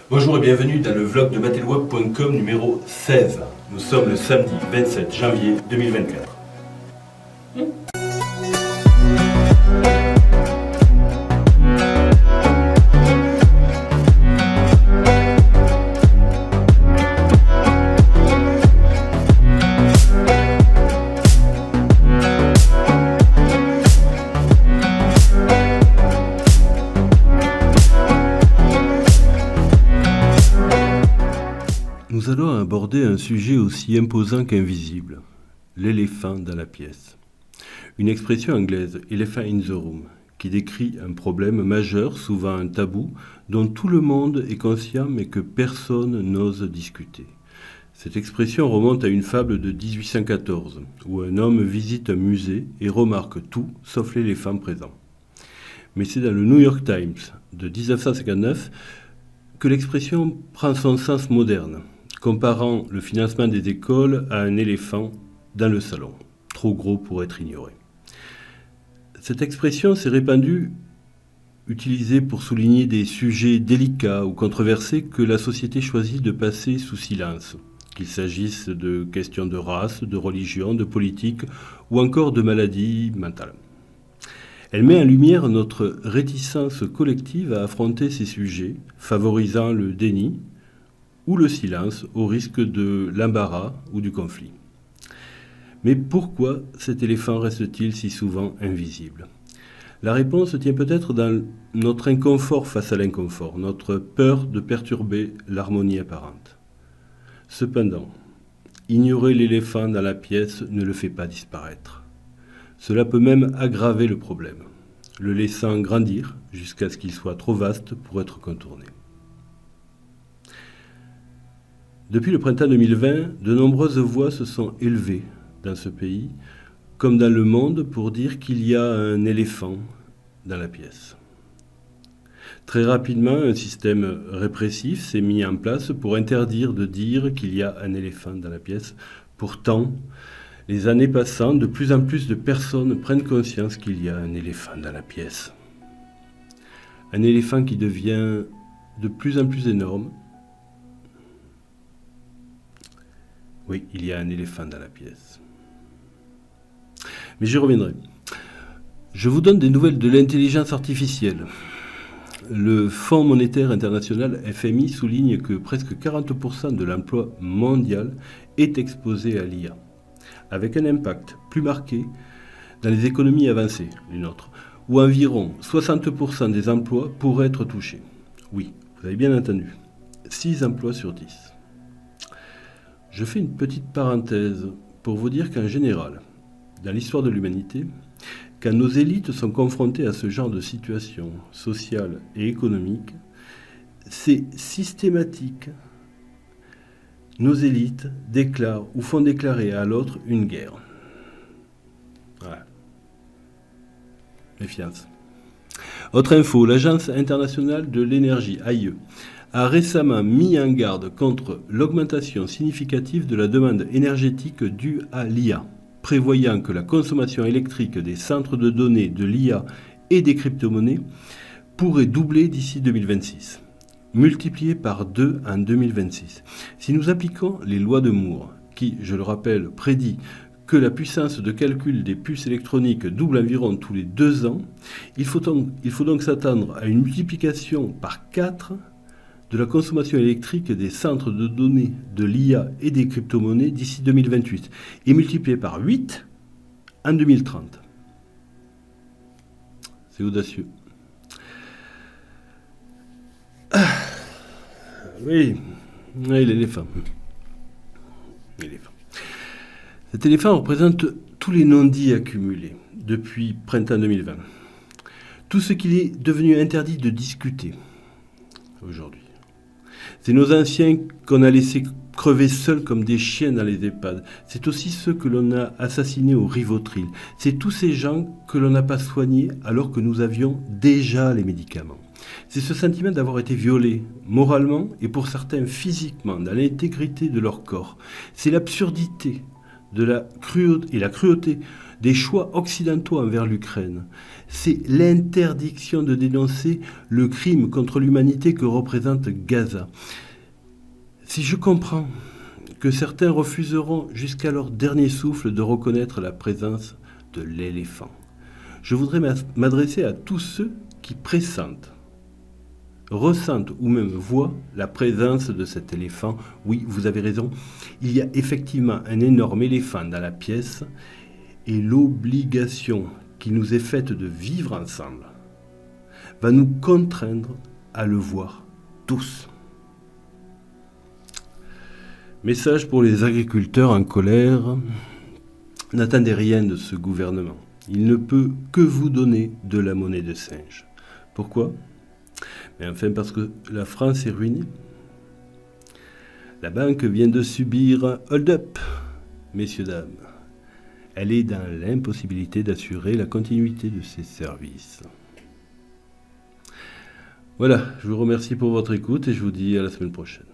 Bonjour et bienvenue dans le vlog de batelweb.com numéro 16. Nous sommes le samedi 27 janvier 2024. Nous allons aborder un sujet aussi imposant qu'invisible, l'éléphant dans la pièce. Une expression anglaise, elephant in the room, qui décrit un problème majeur, souvent un tabou, dont tout le monde est conscient mais que personne n'ose discuter. Cette expression remonte à une fable de 1814, où un homme visite un musée et remarque tout sauf l'éléphant présent. Mais c'est dans le New York Times de 1959 que l'expression prend son sens moderne, comparant le financement des écoles à un éléphant dans le salon, trop gros pour être ignoré. Cette expression s'est répandue, utilisée pour souligner des sujets délicats ou controversés que la société choisit de passer sous silence, qu'il s'agisse de questions de race, de religion, de politique ou encore de maladies mentales. Elle met en lumière notre réticence collective à affronter ces sujets, favorisant le déni ou le silence au risque de l'embarras ou du conflit. Mais pourquoi cet éléphant reste-t-il si souvent invisible ? La réponse tient peut-être dans notre inconfort face à l'inconfort, notre peur de perturber l'harmonie apparente. Cependant, ignorer l'éléphant dans la pièce ne le fait pas disparaître. Cela peut même aggraver le problème, le laissant grandir jusqu'à ce qu'il soit trop vaste pour être contourné. Depuis le printemps 2020, de nombreuses voix se sont élevées dans ce pays, comme dans le monde, pour dire qu'il y a un éléphant dans la pièce. Très rapidement, un système répressif s'est mis en place pour interdire de dire qu'il y a un éléphant dans la pièce. Pourtant, les années passant, de plus en plus de personnes prennent conscience qu'il y a un éléphant dans la pièce. Un éléphant qui devient de plus en plus énorme. Oui, il y a un éléphant dans la pièce. Mais j'y reviendrai. Je vous donne des nouvelles de l'intelligence artificielle. Le Fonds monétaire international FMI souligne que presque 40% de l'emploi mondial est exposé à l'IA, avec un impact plus marqué dans les économies avancées, les nôtres, où environ 60% des emplois pourraient être touchés. Oui, vous avez bien entendu, 6 emplois sur 10. Je fais une petite parenthèse pour vous dire qu'en général, dans l'histoire de l'humanité, quand nos élites sont confrontées à ce genre de situation sociale et économique, c'est systématique. Nos élites déclarent ou font déclarer à l'autre une guerre. Voilà. Méfiance. Autre info, l'Agence internationale de l'énergie, AIE, a récemment mis en garde contre l'augmentation significative de la demande énergétique due à l'IA, prévoyant que la consommation électrique des centres de données de l'IA et des crypto-monnaies pourrait doubler d'ici 2026, multipliée par 2 en 2026. Si nous appliquons les lois de Moore, qui, je le rappelle, prédit que la puissance de calcul des puces électroniques double environ tous les 2 ans, il faut donc s'attendre à une multiplication par 4 de la consommation électrique des centres de données de l'IA et des crypto-monnaies d'ici 2028 et multiplié par 8 en 2030. C'est audacieux. Oui, l'éléphant. Cet éléphant représente tous les non-dits accumulés depuis printemps 2020. Tout ce qu'il est devenu interdit de discuter aujourd'hui. C'est nos anciens qu'on a laissés crever seuls comme des chiens dans les EHPAD. C'est aussi ceux que l'on a assassinés au Rivotril. C'est tous ces gens que l'on n'a pas soignés alors que nous avions déjà les médicaments. C'est ce sentiment d'avoir été violés moralement et pour certains physiquement dans l'intégrité de leur corps. C'est l'absurdité et la cruauté des choix occidentaux envers l'Ukraine. C'est l'interdiction de dénoncer le crime contre l'humanité que représente Gaza. Si je comprends que certains refuseront jusqu'à leur dernier souffle de reconnaître la présence de l'éléphant, je voudrais m'adresser à tous ceux qui pressentent, ressentent ou même voient la présence de cet éléphant. Oui, vous avez raison, il y a effectivement un énorme éléphant dans la pièce et l'obligation qui nous est faite de vivre ensemble va nous contraindre à le voir tous. Message pour les agriculteurs en colère. N'attendez rien de ce gouvernement. Il ne peut que vous donner de la monnaie de singe. Pourquoi ? Mais enfin parce que la France est ruinée. La banque vient de subir un hold-up, messieurs, dames. Elle est dans l'impossibilité d'assurer la continuité de ses services. Voilà, je vous remercie pour votre écoute et je vous dis à la semaine prochaine.